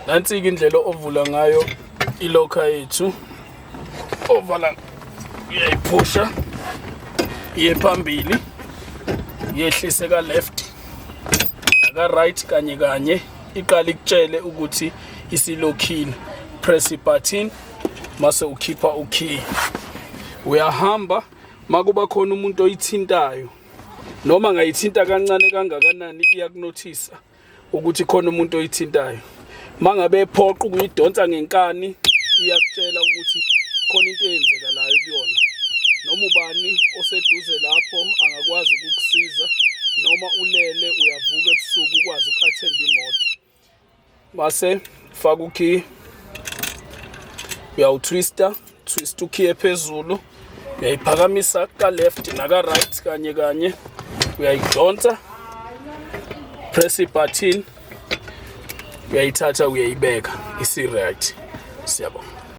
Nansi-ke indlela ovula ngayo ilokha yethu. Ovala, uyayiphusha iye phambili, yehlise ka left naka right kanye kanye, iqala ikutshele ukuthi isilokhile. Press i-button mase ukhipha ukey. Uyahamba makuba khona umuntu oyithintayo, noma ngayithinta kancane kangakanani iyakunothisa ukuthi khona umuntu oyithintayo. Mangabe ephoqa ukuyidonsa ngenkani, iyakutshela ukuthi khona into eyenzekalayo kuyona. Noma ubani oseduze lapho angakwazi ukukusiza, noma ulele uyavuka ebusuku ukwazi uku-attend imoto. Mase faka ukey, uyawutwista, twist ukey ephezulu, uyayiphakamisa ka left naka right kanye kanye, uyayidonsa, press i-button, uyayithatha uyayibeka isi-right. Siyabonga.